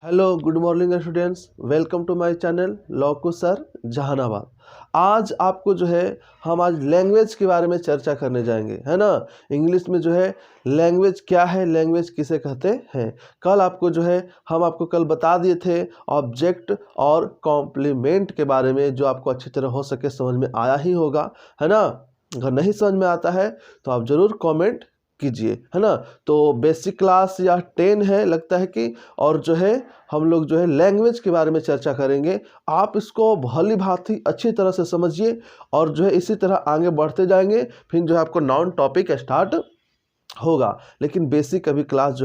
Hello good morning students, welcome to my channel Lauku sir Jehanabad. आज आपको हम आज लैंग्वेज के बारे में चर्चा करने जाएंगे, है ना। इंग्लिश में लैंग्वेज क्या है, लैंग्वेज किसे कहते हैं। कल आपको हम आपको कल बता दिए थे ऑब्जेक्ट और कॉम्प्लीमेंट के बारे में, जो आपको अच्छी तरह हो सके समझ में आया ही होगा, है ना। अगर नहीं समझ में आता है तो आप ज़रूर कमेंट कीजिए, है ना। तो बेसिक क्लास या 10 है लगता है कि, और हम लोग लैंग्वेज के बारे में चर्चा करेंगे। आप इसको भली भांति अच्छी तरह से समझिए और इसी तरह आगे बढ़ते जाएंगे। फिर आपको नॉन टॉपिक स्टार्ट होगा। लेकिन बेसिक अभी क्लास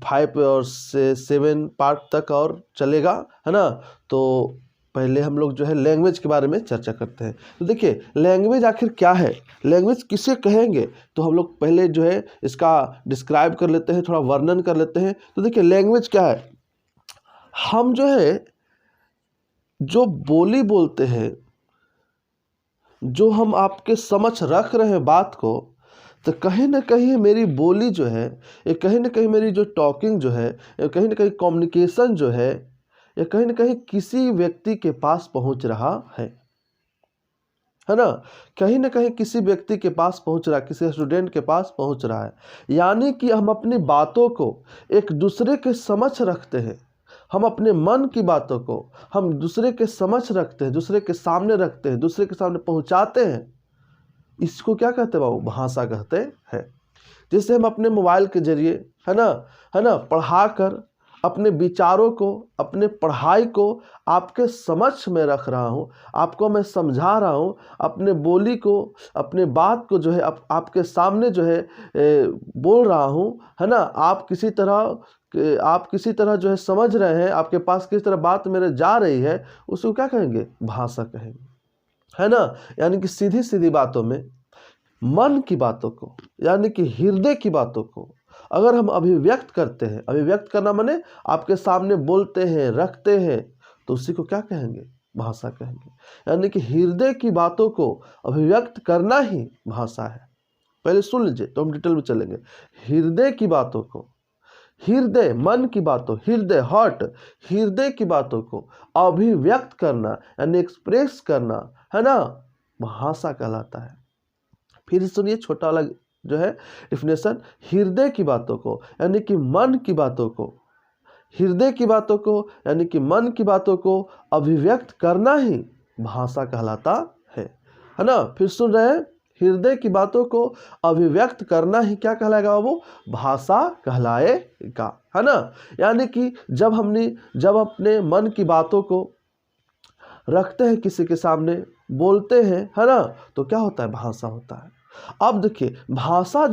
5 और से 7 पार्ट तक और चलेगा, है ना। तो पहले हम लोग लैंग्वेज के बारे में चर्चा करते हैं। तो देखिए लैंग्वेज आखिर क्या है, लैंग्वेज किसे कहेंगे, तो हम लोग पहले इसका डिस्क्राइब कर लेते हैं, थोड़ा वर्णन कर लेते हैं। तो देखिए लैंग्वेज क्या है। हम जो बोली बोलते हैं, जो हम आपके समक्ष रख रहे हैं बात को, तो कहीं ना कहीं मेरी बोली ये कहीं ना कहीं मेरी टॉकिंग ये कहीं ना कहीं कम्युनिकेशन ये कहीं ना कहीं किसी व्यक्ति के पास पहुंच रहा है ना। कहीं ना कहीं किसी व्यक्ति के पास पहुंच रहा है, किसी स्टूडेंट के पास पहुंच रहा है। यानी कि हम अपनी बातों को एक दूसरे के समक्ष रखते हैं। हम अपने मन की बातों को हम दूसरे के समक्ष रखते हैं, दूसरे के सामने रखते हैं, दूसरे के सामने पहुंचाते हैं। इसको क्या कहते हैं बाबू, भाषा कहते हैं। जिससे हम अपने मोबाइल के जरिए, है ना, पढ़ाकर अपने विचारों को, अपने पढ़ाई को आपके समक्ष में रख रहा हूँ, आपको मैं समझा रहा हूँ, अपने बोली को, अपने बात को आपके सामने बोल रहा हूँ, है ना। आप किसी तरह समझ रहे हैं, आपके पास किस तरह बात मेरे जा रही है, उसको क्या कहेंगे, भाषा कहेंगे, है ना। यानी कि सीधी सीधी बातों में मन की बातों को, यानी कि हृदय की बातों को अगर हम अभिव्यक्त करते हैं, अभिव्यक्त करना माने आपके सामने बोलते हैं, रखते हैं, तो उसी को क्या कहेंगे, भाषा कहेंगे। यानी कि हृदय की बातों को अभिव्यक्त करना ही भाषा है। पहले सुन लीजिए तो हम डिटेल में चलेंगे। हृदय की बातों को, हृदय मन की बातों, हृदय हार्ट, हृदय की बातों को अभिव्यक्त करना यानी एक्सप्रेस करना, है ना, भाषा कहलाता है। फिर सुनिए छोटा वाला डिफिनेशन। हृदय की बातों को यानी कि मन की बातों को, हृदय की बातों को यानी कि मन की बातों को अभिव्यक्त करना ही भाषा कहलाता है ना। फिर सुन रहे हैं, हृदय की बातों को अभिव्यक्त करना ही क्या कहलाएगा बाबू, भाषा कहलाएगा, है ना। यानी कि जब अपने मन की बातों को रखते हैं, किसी के सामने बोलते हैं, है ना, तो क्या होता है, भाषा होता है। अब देखिए भाषा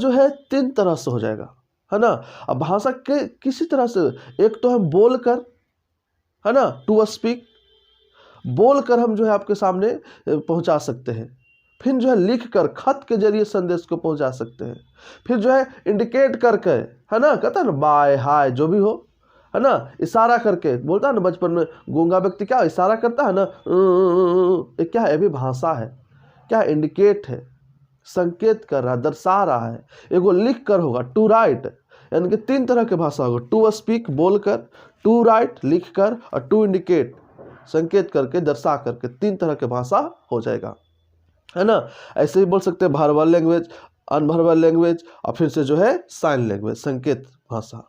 3 तरह से हो जाएगा, है ना। अब भाषा के किसी तरह से, एक तो हम बोलकर, है ना, टू स्पीक, बोलकर हम आपके सामने पहुंचा सकते हैं। फिर लिखकर खत के जरिए संदेश को पहुंचा सकते हैं। फिर इंडिकेट करके, है ना, कहता है ना बाय हाय जो भी हो, है ना, इशारा करके बोलता है ना। बचपन में गूंगा व्यक्ति क्या इशारा करता है ना, ये क्या है, ये भी भाषा है। क्या इंडिकेट है, संकेत कर रहा है, दर्शा रहा है। एगो लिख कर होगा, टू राइट, यानी कि 3 तरह के भाषा होगा। टू स्पीक बोलकर, टू राइट लिख कर, और टू इंडिकेट संकेत करके, दर्शा करके, 3 तरह के भाषा हो जाएगा, है ना। ऐसे ही बोल सकते हैं वर्बल लैंग्वेज, अनवर्बल लैंग्वेज, और फिर से साइन लैंग्वेज, संकेत भाषा।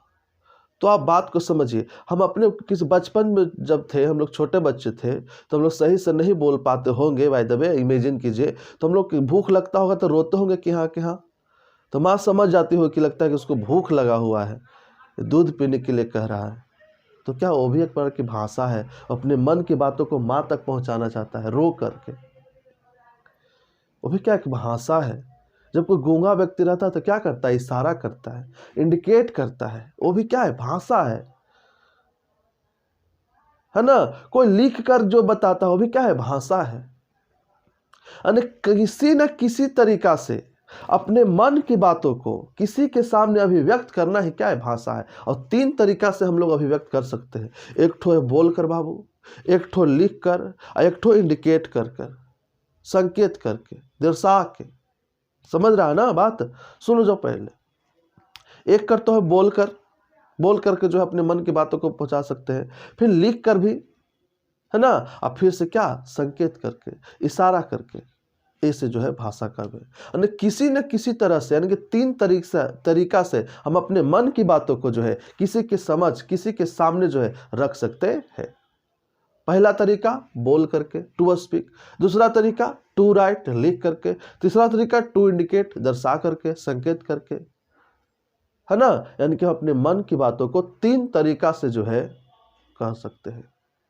तो आप बात को समझिए। हम अपने किस बचपन में जब थे, हम लोग छोटे बच्चे थे, तो हम लोग सही से नहीं बोल पाते होंगे। बाय द वे इमेजिन कीजिए, तो हम लोग भूख लगता होगा तो रोते होंगे कि हाँ कि हाँ, तो माँ समझ जाती हो कि लगता है कि उसको भूख लगा हुआ है, दूध पीने के लिए कह रहा है। तो क्या वो भी एक प्रकार की भाषा है, अपने मन की बातों को माँ तक पहुँचाना चाहता है रो करके, वो भी क्या एक भाषा है। जब कोई गूंगा व्यक्ति रहता है तो क्या करता है, इशारा करता है, इंडिकेट करता है, वो भी क्या है, भाषा है ना। कोई लिख कर जो बताता है वो भी क्या है, भाषा है। यानी किसी न किसी तरीका से अपने मन की बातों को किसी के सामने अभिव्यक्त करना ही क्या है, भाषा है। और 3 तरीका से हम लोग अभिव्यक्त कर सकते हैं। एक ठो है बोल कर बाबू, एक ठो लिख कर, और एक ठो इंडिकेट कर कर, संकेत करके, दर्शा के। समझ रहा है ना बात, सुनो जो पहले। एक कर तो है बोल कर, बोल करके जो है अपने मन की बातों को पहुंचा सकते हैं, फिर लिख कर भी, है ना, और फिर से क्या, संकेत करके, इशारा करके, ऐसे जो है भाषा का भी यानी किसी न किसी तरह से, यानी कि 3 तरीका से हम अपने मन की बातों को जो है किसी के समझ, किसी के सामने जो है रख सकते हैं। पहला तरीका बोल करके, टू स्पीक। दूसरा तरीका टू राइट, लिख करके। तीसरा तरीका टू इंडिकेट, दर्शा करके, संकेत करके, है ना। यानी कि हम अपने मन की बातों को 3 तरीका से जो है कह सकते हैं,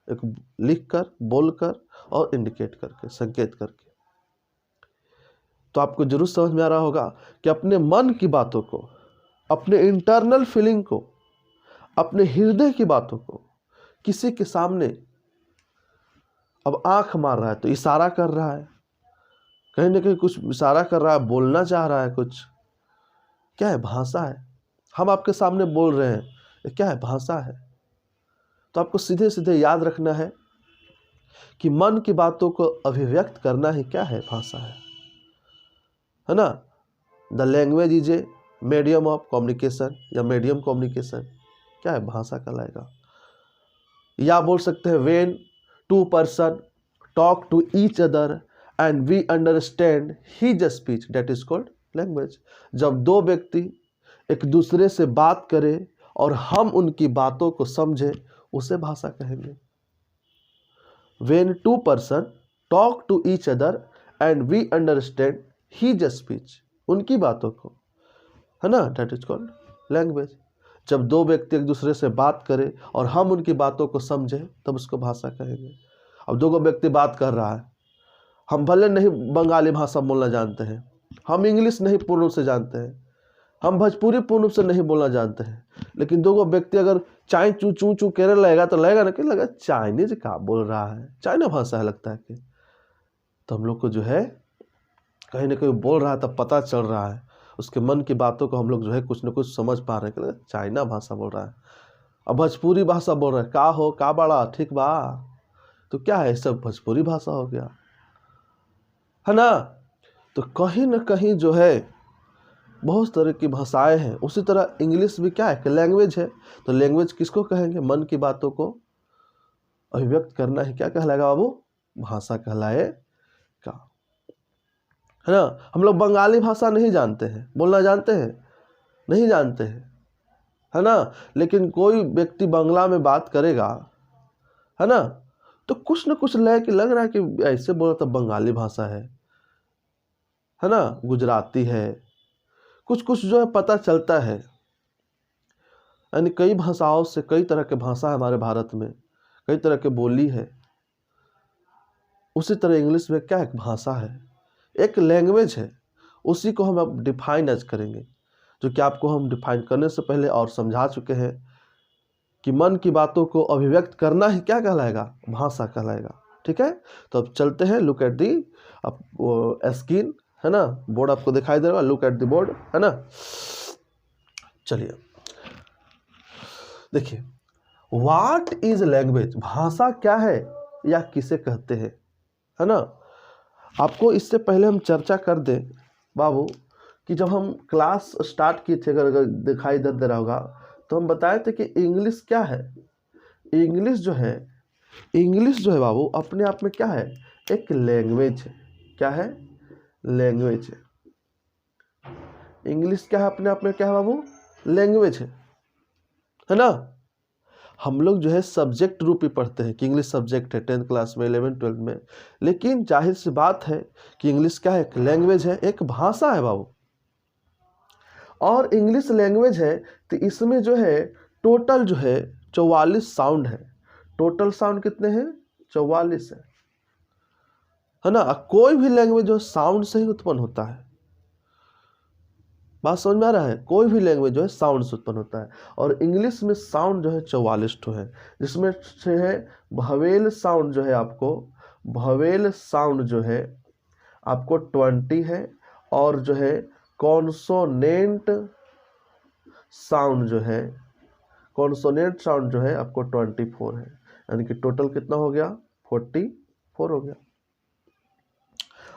एक लिख कर, बोल कर और इंडिकेट करके, संकेत करके। तो आपको जरूर समझ में आ रहा होगा कि अपने मन की बातों को, अपने इंटरनल फीलिंग को, अपने हृदय की बातों को किसी के सामने, अब आंख मार रहा है तो इशारा कर रहा है, कहीं ना कहीं कुछ इशारा कर रहा है, बोलना चाह रहा है कुछ, क्या है, भाषा है। हम आपके सामने बोल रहे हैं, ये क्या है, भाषा है। तो आपको सीधे सीधे याद रखना है कि मन की बातों को अभिव्यक्त करना ही क्या है, भाषा है ना। The language is a medium of communication या मीडियम कम्युनिकेशन, क्या है, भाषा कहलाएगा। या बोल सकते हैं when 2 person talk to each other and we understand his speech, that is called language. जब 2 व्यक्ति एक दूसरे से बात करें और हम उनकी बातों को समझें, उसे भाषा कहेंगे। When 2 person talk to each other and we understand his speech, उनकी बातों को, है ना, दैट इज कॉल्ड लैंग्वेज। जब 2 व्यक्ति एक दूसरे से बात करें और हम उनकी बातों को समझें, तब उसको भाषा कहेंगे। अब 2 व्यक्ति बात कर रहा है, हम भले नहीं बंगाली भाषा बोलना जानते हैं, हम इंग्लिश नहीं पूर्ण रूप से जानते हैं, हम भोजपुरी पूर्ण रूप से नहीं बोलना जानते हैं, लेकिन 2 व्यक्ति अगर चाय चू चू चू कहने लगेगा तो लगेगा ना कि लगा चाइनीज का बोल रहा है, चाइना भाषा है लगता है कि। तो हम लोग को जो है कहीं ना कहीं बोल रहा है, तब पता चल रहा है, उसके मन की बातों को हम लोग जो है कुछ ना कुछ समझ पा रहे हैं कि चाइना भाषा बोल रहा है। अब भोजपुरी भाषा बोल रहा है, का हो, का बड़ा, ठीक बा, तो क्या है, सब भोजपुरी भाषा हो गया, है ना। तो कहीं ना कहीं जो है बहुत तरह की भाषाएं हैं। उसी तरह इंग्लिश भी क्या है कि लैंग्वेज है। तो लैंग्वेज किसको कहेंगे, मन की बातों को अभिव्यक्त करना ही क्या कहलाएगा बाबू, भाषा कहलाएगा, है ना। हम लोग बंगाली भाषा नहीं जानते हैं, बोलना जानते हैं, नहीं जानते हैं, है ना। लेकिन कोई व्यक्ति बांग्ला में बात करेगा, है ना, तो कुछ न कुछ लग रहा है कि ऐसे बोला तो बंगाली भाषा है ना, गुजराती है, कुछ कुछ जो है पता चलता है। यानी कई भाषाओं से, कई तरह के भाषा है हमारे भारत में, कई तरह के बोली है। उसी तरह इंग्लिश में क्या एक भाषा है, एक लैंग्वेज है। उसी को हम अब डिफाइन आज करेंगे, जो कि आपको हम डिफाइन करने से पहले और समझा चुके हैं कि मन की बातों को अभिव्यक्त करना ही क्या कहलाएगा, भाषा कहलाएगा। ठीक है, तो अब चलते हैं, लुक एट दी स्क्रीन, है ना, बोर्ड आपको दिखाई दे रहा है, लुक एट द बोर्ड, है ना। चलिए देखिए, व्हाट इज लैंग्वेज, भाषा क्या है या किसे कहते हैं, है ना। आपको इससे पहले हम चर्चा कर दें बाबू कि जब हम क्लास स्टार्ट किए थे, अगर दिखाई दे रहा होगा, तो हम बताए थे कि इंग्लिश क्या है। इंग्लिश जो है बाबू अपने आप में क्या है, एक लैंग्वेज है। क्या है, लैंग्वेज है। इंग्लिश क्या है, अपने आप में क्या है बाबू, लैंग्वेज है ना। हम लोग जो है सब्जेक्ट रूप ही पढ़ते हैं कि इंग्लिश सब्जेक्ट है 10th क्लास में, 11th 12th में, लेकिन जाहिर सी बात है कि इंग्लिश क्या है, एक लैंग्वेज है, एक भाषा है बाबू। और इंग्लिश लैंग्वेज है तो इसमें जो है टोटल जो है 44 साउंड है। टोटल साउंड कितने हैं, 44 है ना। कोई भी लैंग्वेज जो साउंड से ही उत्पन्न होता है, बात समझ में आ रहा है, कोई भी लैंग्वेज जो है साउंड से उत्पन्न होता है। और इंग्लिश में साउंड जो है 44 ठो है, जिसमें से है भवेल साउंड जो है आपको, भवेल साउंड जो है आपको 20 है, और जो है कॉन्सोनेंट साउंड जो है, कॉन्सोनेंट साउंड जो है आपको 24 है। यानी कि टोटल कितना हो गया, 44 हो गया।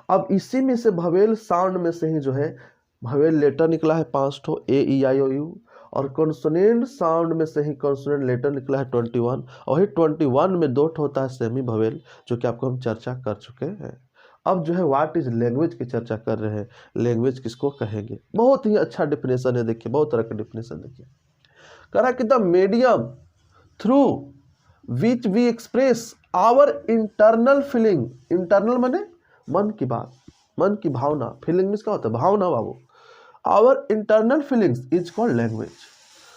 अब इसी में से भवेल साउंड में से ही जो है भवेल लेटर निकला है 5 ठो, A E I O U, और कॉन्सोनेंट साउंड में से ही कॉन्सोनेंट लेटर निकला है 21, और ही 21 में दो होता है सेमी भवेल, जो कि आपको हम चर्चा कर चुके हैं। अब जो है व्हाट इज लैंग्वेज की चर्चा कर रहे हैं। लैंग्वेज किसको कहेंगे? बहुत ही अच्छा डिफिनेशन है, देखिए बहुत तरह का डिफिनेशन देखिए। करा कि the medium through which we express our internal feeling. Internal माने मन की बात, मन की भावना। फीलिंग मीन्स क्या होता है? भावना बाबू। Our internal feelings is called language.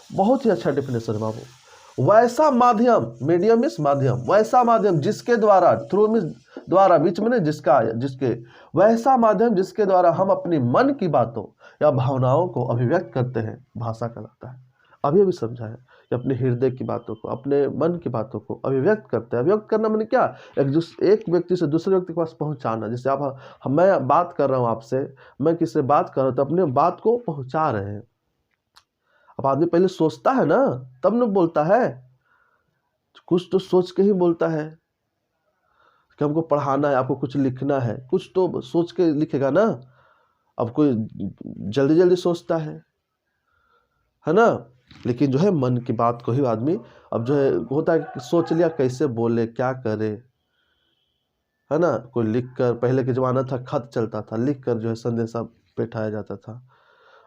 बहुत ही अच्छा डिफिनेशन है बाबू। वैसा माध्यम, मीडियम मीन्स माध्यम, वैसा माध्यम जिसके द्वारा, थ्रू मीन्स द्वारा, बीच में नहीं, जिसका, जिसके, वैसा माध्यम जिसके द्वारा हम अपनी मन की बातों या भावनाओं को अभिव्यक्त करते हैं, भाषा कहलाता है। अभी अभी समझा है कि अपने हृदय की बातों को, अपने मन की बातों को अभिव्यक्त करते हैं। अभिव्यक्त करना मैंने क्या? एक व्यक्ति से दूसरे व्यक्ति के पास पहुंचाना। जैसे आप, मैं बात कर रहा हूं आपसे, मैं किसी से बात कर रहा हूं, तो अपने बात को पहुंचा रहे हैं। अब आदमी पहले सोचता है ना, तब न बोलता है। कुछ तो सोच के ही बोलता है कि हमको पढ़ाना है, आपको कुछ लिखना है, कुछ तो सोच के लिखेगा ना। अब कोई जल्दी जल्दी सोचता है ना। लेकिन जो है मन की बात को ही आदमी, अब जो है होता है कि सोच लिया कैसे बोले, क्या करे, है ना। कोई लिख कर, पहले के जमाना था खत चलता था, लिख कर जो है संदेशा बैठाया जाता था।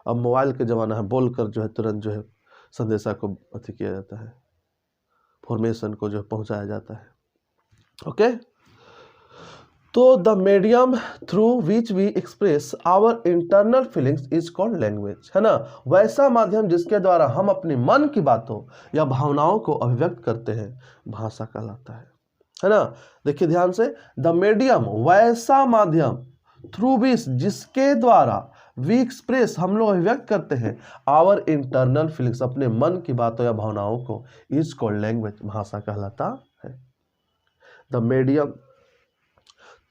अब मोबाइल के ज़माना है, बोलकर जो है तुरंत जो है संदेशा को अति किया जाता है, फॉर्मेशन को जो है पहुंचाया जाता है। ओके, तो the medium through which we express our internal feelings is called language, है ना। वैसा माध्यम जिसके द्वारा हम अपनी मन की बातों या भावनाओं को अभिव्यक्त करते हैं, भाषा कहलाता है ना। देखिए ध्यान से, द मीडियम, वैसा माध्यम, थ्रू विच, जिसके द्वारा, वी एक्सप्रेस, हम लोग अभिव्यक्त करते हैं, आवर इंटरनल फीलिंग्स, अपने मन की बातों या भावनाओं को, इज कॉल्ड लैंग्वेज, भाषा कहलाता है। The medium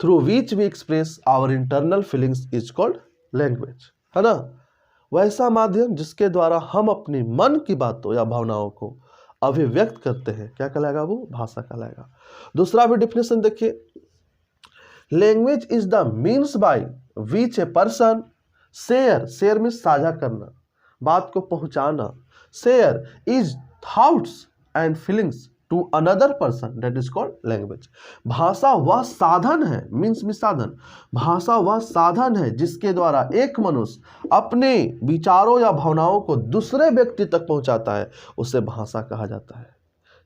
through which we express our internal feelings is called language, है ना। वैसा माध्यम जिसके द्वारा हम अपनी मन की बातों या भावनाओं को अभिव्यक्त करते हैं, क्या कहलाएगा वो? भाषा कहलाएगा। दूसरा भी डिफिनेशन देखिए, language is the means by which a person share, share means साझा करना, बात को पहुंचाना, share is thoughts and feelings to another person, that is called language. भाषा वह साधन है, मीन्स में साधन, भाषा वह साधन है जिसके द्वारा एक मनुष्य अपने विचारों या भावनाओं को दूसरे व्यक्ति तक पहुंचाता है, उसे भाषा कहा जाता है।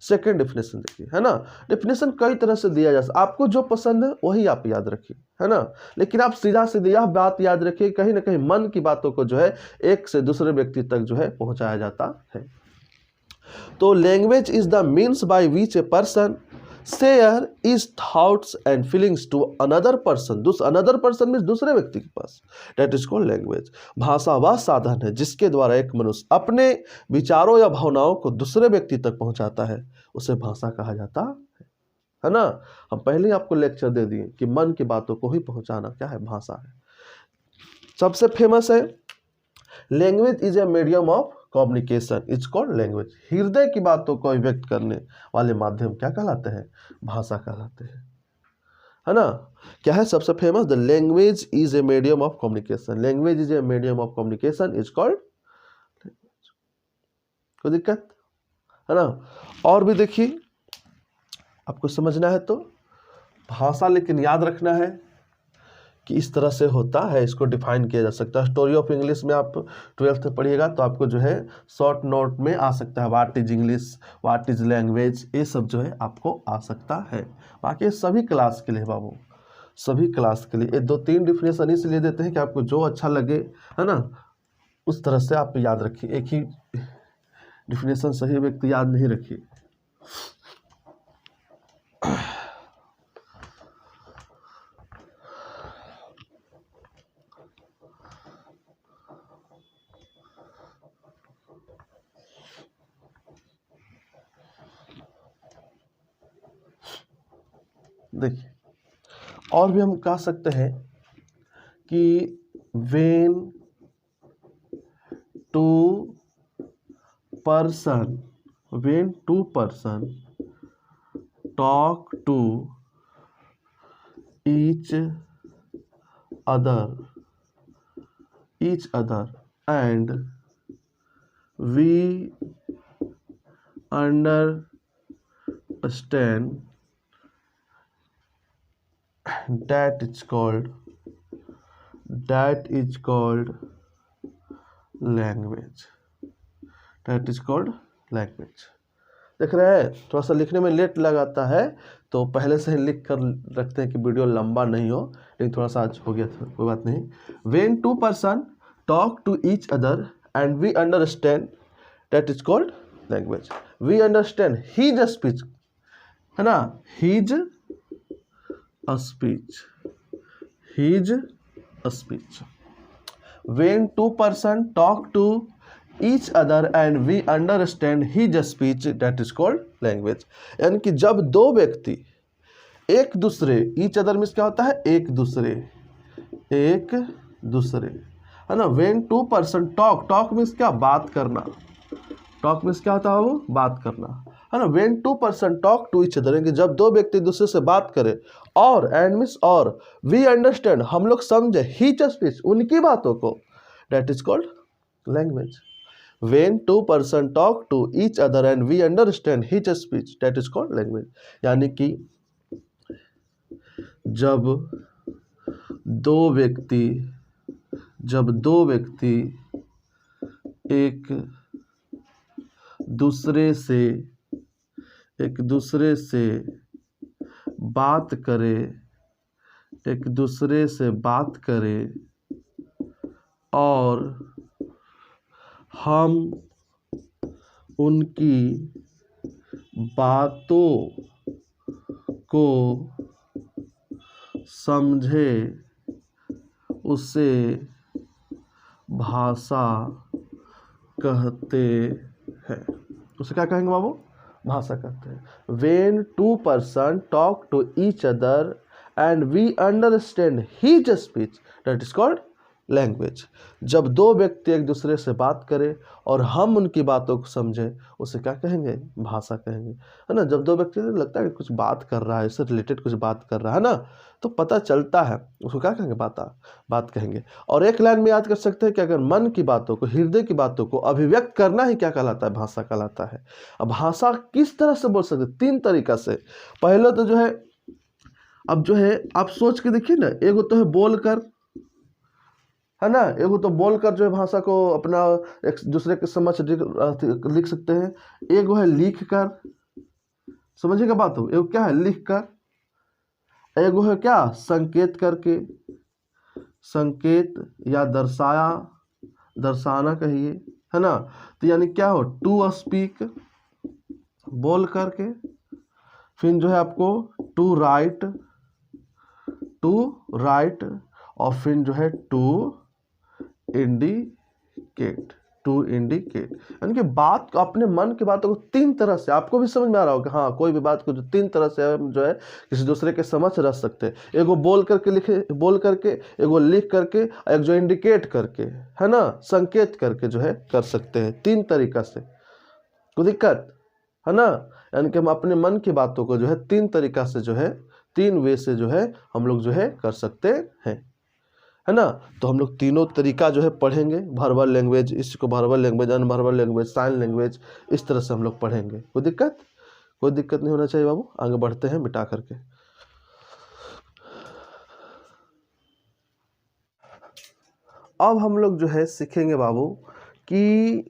सेकेंड डिफिनेशन देखिए, है ना। डिफिनेशन कई तरह से दिया जा सकता है, आपको जो पसंद है वही आप याद रखिए, है ना। लेकिन आप सीधा सीधा यह बात याद रखिए, कहीं ना कहीं मन की बातों को जो है एक से दूसरे व्यक्ति तक जो है पहुंचाया जाता है। तो language is the means by which a person share is thoughts and feelings to another person, another person means दूसरे व्यक्ति के पास, दैट इज कॉल्ड लैंग्वेज। भाषा वह साधन है जिसके द्वारा एक मनुष्य अपने विचारों या भावनाओं को दूसरे व्यक्ति तक पहुंचाता है, उसे भाषा कहा जाता है ना। हम पहले ही आपको लेक्चर दे दिए कि मन की बातों को ही पहुंचाना क्या है? भाषा है। सबसे फेमस है, language is a medium of communication is called language. हृदय की बातों को व्यक्त करने वाले माध्यम क्या कहलाते हैं? भाषा कहलाते हैं, है ना। क्या है सबसे famous? The language is a medium of communication, language is a medium of communication is called. कोई दिक्कत है ना। और भी देखिए, आपको समझना है तो भाषा लेकिन याद रखना है कि इस तरह से होता है, इसको डिफाइन किया जा सकता है। स्टोरी ऑफ इंग्लिश में आप 12th में पढ़िएगा तो आपको जो है शॉर्ट नोट में आ सकता है, what is English, what is language, ये सब जो है आपको आ सकता है। बाकी सभी क्लास के लिए बाबू, सभी क्लास के लिए ये 2-3 डिफिनेशन इसलिए देते हैं कि आपको जो अच्छा लगे, है ना, उस तरह से आप याद रखिए। एक ही डिफिनेशन सही व्यक्ति याद नहीं रखिए। देखिए, और भी हम कह सकते हैं कि when two person, when two person talk to each other and we understand that is called language. That is called language. देख रहे हैं, थोड़ा सा लिखने में लेट लगाता है, तो पहले से ही लिख कर रखते हैं कि वीडियो लंबा नहीं हो, लेकिन थोड़ा सा आज हो गया था, कोई बात नहीं. When two person talk to each other and we understand, that is called language. We understand his speech, है ना, his speech. When two person talk to each other and we understand his speech, that is called language. यानी कि जब दो व्यक्ति एक दूसरे, each other means क्या होता है, एक दूसरे, है ना. when two person talk means क्या, बात करना. talk मीन्स क्या होता है, वो बात करना, है ना. when two person talk to each other, कि जब दो व्यक्ति दूसरे से बात करें, और and मीन्स और, we understand हम लोग समझे, his speech उनकी बातों को, that is called language. When two person talk to each other and we understand his speech, that is called language. यानी कि जब दो व्यक्ति एक दूसरे से बात करे और हम उनकी बातों को समझे, उसे भाषा कहते हैं. उसे क्या कहेंगे बाबू, भाषा कहते हैं. When two person talk to each other and we understand his speech, that is called language. जब दो व्यक्ति एक दूसरे से बात करें और हम उनकी बातों को समझें, उसे क्या कहेंगे, भाषा कहेंगे, है ना. जब दो व्यक्ति लगता है कि कुछ बात कर रहा है, इससे रिलेटेड कुछ बात कर रहा है ना, तो पता चलता है, उसको क्या कहेंगे, बात कहेंगे. और एक लाइन में याद कर सकते हैं कि अगर मन की बातों को, हृदय की बातों को अभिव्यक्त करना ही क्या कहलाता है, भाषा कहलाता है. अब भाषा किस तरह से बोल सकते हैं, तीन तरीका से. पहले तो जो है, अब जो है आप सोच के देखिए ना, एगो तो है बोलकर, है ना, एगो तो बोलकर जो है भाषा को अपना एक दूसरे के समक्ष लिख सकते हैं. एगो है लिख कर, समझिएगा बात हो, एगो क्या है, लिख कर. एगो है क्या, संकेत करके, संकेत या दर्शाना कहिए, है ना. तो यानी क्या हो, टू स्पीक, बोल करके. फिर जो है आपको टू राइट, और फिर जो है टू इंडिकेट. यानी कि बात, अपने मन की बातों को तीन तरह से, आपको भी समझ में आ रहा होगा, हाँ, कोई भी बात को जो तीन तरह से हम जो है किसी दूसरे के समझ रख सकते हैं. एगो बोल करके, एगो लिख करके, एक जो इंडिकेट करके, है ना, संकेत करके जो है कर सकते हैं. तीन तरीका से, कोई दिक्कत है ना. यानी कि हम अपने मन की बातों को जो है तीन तरीका से जो है, तीन वे से जो है हम लोग जो है कर सकते हैं, है ना. तो हम लोग तीनों तरीका जो है पढ़ेंगे. वर्बल लैंग्वेज, इसको verbal language, nonverbal language, sign language, इस तरह से हम लोग पढ़ेंगे. कोई दिक्कत नहीं होना चाहिए बाबू. आगे बढ़ते हैं मिटा करके. अब हम लोग जो है सीखेंगे बाबू कि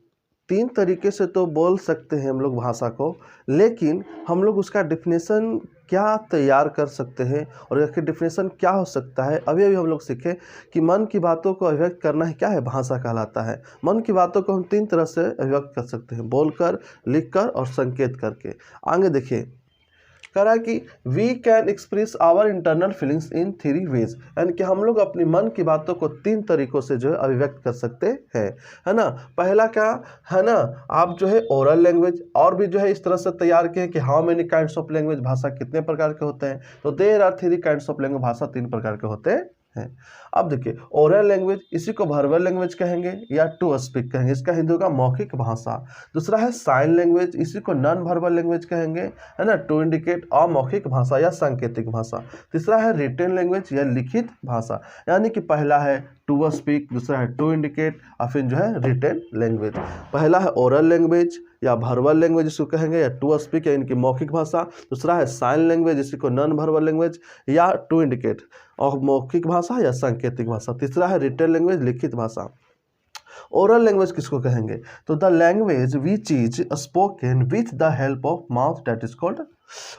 तीन तरीके से तो बोल सकते हैं हम लोग भाषा को, लेकिन हम लोग उसका डिफिनेशन क्या तैयार कर सकते हैं और इसका डिफिनेशन क्या हो सकता है. अभी हम लोग सीखे कि मन की बातों को अभिव्यक्त करना ही क्या है, भाषा कहलाता है. मन की बातों को हम तीन तरह से अभिव्यक्त कर सकते हैं, बोलकर, लिखकर और संकेत करके. आगे देखिए, कह रहा है कि we can express our internal feelings in three ways. यानी कि हम लोग अपनी मन की बातों को तीन तरीकों से जो है अभिव्यक्त कर सकते हैं, है ना. पहला क्या है ना, आप जो है ओरल लैंग्वेज, और भी जो है इस तरह से तैयार किए कि how many kinds of language, भाषा कितने प्रकार के होते हैं. तो there are three kinds of language, भाषा तीन प्रकार के होते हैं. अब देखिए, ओरल लैंग्वेज, इसी को वर्बल लैंग्वेज कहेंगे या टू स्पीक कहेंगे, इसका हिंदी होगा मौखिक भाषा. दूसरा है साइन लैंग्वेज, इसी को नॉन वर्बल लैंग्वेज कहेंगे, है ना, टू इंडिकेट अमौखिक भाषा या सांकेतिक भाषा. तीसरा है रिटन लैंग्वेज या लिखित भाषा. यानी कि पहला है टू स्पीक, दूसरा है टू इंडिकेट, और फिर जो है रिटेन लैंग्वेज। पहला है ओरल लैंग्वेज या वर्बल लैंग्वेज जिसको कहेंगे, या टू स्पीक या इनकी मौखिक भाषा। दूसरा है साइन लैंग्वेज जिसको नॉन वर्बल लैंग्वेज, या टू इंडिकेट और मौखिक भाषा या सांकेतिक भाषा। तीसरा है रिटेन लैंग्वेज, लिखित भाषा। ओरल लैंग्वेज किसको कहेंगे, तो the language which is spoken with the help of mouth, that is called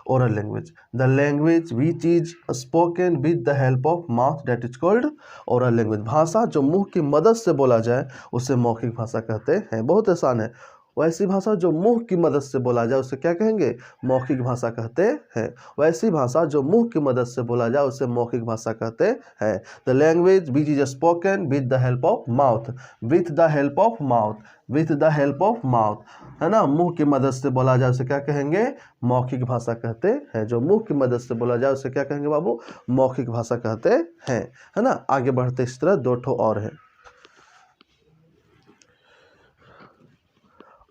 oral language. The language which is spoken with the help of mouth, that is called oral language. भाषा जो मुंह की मदद से बोला जाए उसे मौखिक भाषा कहते हैं। बहुत आसान है। वैसी भाषा जो मुंह की मदद से बोला जाए उसे क्या कहेंगे, मौखिक भाषा कहते हैं। वैसी भाषा जो मुंह की मदद से बोला जाए उसे मौखिक भाषा कहते हैं। The language which is spoken with the help of mouth, with the help of mouth, with the help of mouth, है ना, मुंह की मदद से बोला जाए उसे क्या कहेंगे, मौखिक भाषा कहते हैं। जो मुंह की मदद से बोला जाए उसे क्या कहेंगे बाबू, मौखिक भाषा कहते हैं, है ना। आगे बढ़ते इस तरह दो ठो और है।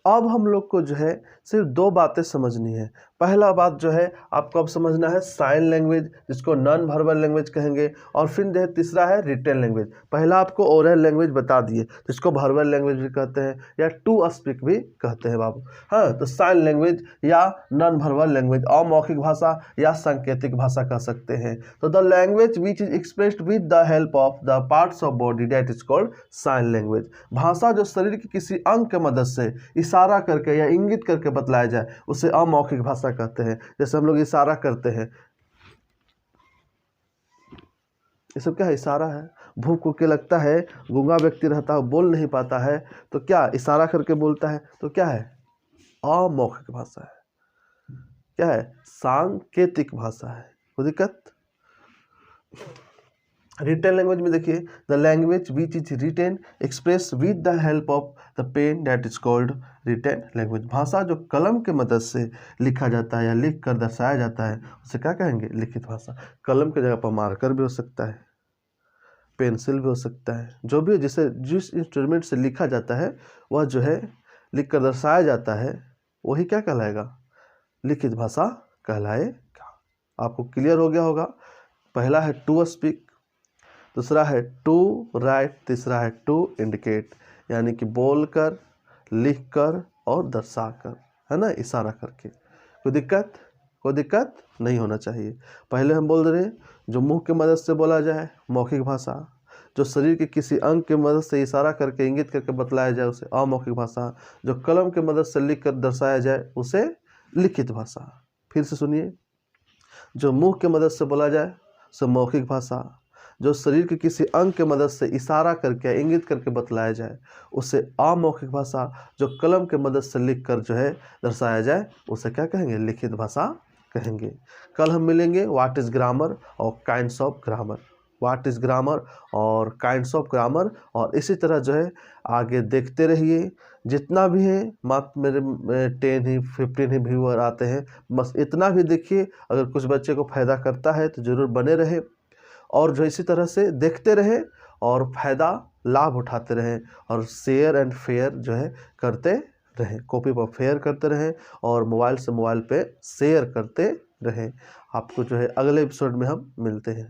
अब हम लोग को जो है सिर्फ दो बातें समझनी है। पहला बात जो है आपको अब समझना है साइन लैंग्वेज जिसको नॉन वर्बल लैंग्वेज कहेंगे, और फिर जो है तीसरा है रिटेन लैंग्वेज। पहला आपको ओरल लैंग्वेज बता दिए जिसको वर्बल लैंग्वेज भी कहते हैं या टू स्पीक भी कहते हैं बाबू। हाँ, तो साइन लैंग्वेज या नॉन वर्बल लैंग्वेज, अमौखिक भाषा या सांकेतिक भाषा कह सकते हैं। तो the language which is expressed with the help of the parts of body, that is called sign language. भाषा जो शरीर के किसी अंग के मदद से इशारा करके या इंगित करके बतलाया जाए उसे अमौखिक भाषा कहते हैं। जैसे हम लोग इशारा करते हैं, ये सब क्या है, इशारा है। भूख को क्या लगता है, गूंगा व्यक्ति रहता है, बोल नहीं पाता है, तो क्या इशारा करके बोलता है, तो क्या है, अमौखिक भाषा है। क्या है, सांकेतिक भाषा है। कोई दिक्कत। रिटेन लैंग्वेज में देखिए, the language which is written express with the help of the pen, that is called written language. भाषा जो कलम के मदद से लिखा जाता है या लिख कर दर्शाया जाता है उसे क्या कहेंगे, लिखित भाषा। कलम की जगह पर मार्कर भी हो सकता है, पेंसिल भी हो सकता है, जो भी जिसे जिस इंस्ट्रूमेंट से लिखा जाता है वह जो है लिख कर दर्शाया जाता है वही क्या कहलाएगा, लिखित भाषा कहलाएगा। आपको क्लियर हो गया होगा। पहला है टू स्पीक, दूसरा है टू राइट, तीसरा है टू इंडिकेट, यानी कि बोलकर, लिखकर और दर्शाकर, है ना, इशारा करके। कोई दिक्कत नहीं होना चाहिए। पहले हम बोल रहे हैं जो मुंह की मदद से बोला जाए मौखिक भाषा, जो शरीर के किसी अंग की मदद से इशारा करके इंगित करके बतलाया जाए उसे अमौखिक भाषा, जो कलम की मदद से लिख कर दर्शाया जाए उसे लिखित भाषा। फिर से सुनिए, जो मुंह की मदद से बोला जाए उसे मौखिक भाषा, जो शरीर के किसी अंग के मदद से इशारा करके इंगित करके बतलाया जाए उसे अमौखिक भाषा, जो कलम के मदद से लिख कर जो है दर्शाया जाए उसे क्या कहेंगे, लिखित भाषा कहेंगे। कल हम मिलेंगे व्हाट इज़ ग्रामर और kinds of grammar, what is grammar और काइंड्स ऑफ ग्रामर, और इसी तरह जो है आगे देखते रहिए। जितना भी है मात्र मेरे 10 ही 15 ही व्यूअर आते हैं, बस इतना भी देखिए। अगर कुछ बच्चे को फ़ायदा करता है तो ज़रूर बने रहे, और जो इसी तरह से देखते रहे और फ़ायदा लाभ उठाते रहें, और शेयर एंड फेयर जो है करते रहें। कॉपी पर फेयर करते रहें और मोबाइल से मोबाइल पे शेयर करते रहें। आपको जो है अगले एपिसोड में हम मिलते हैं।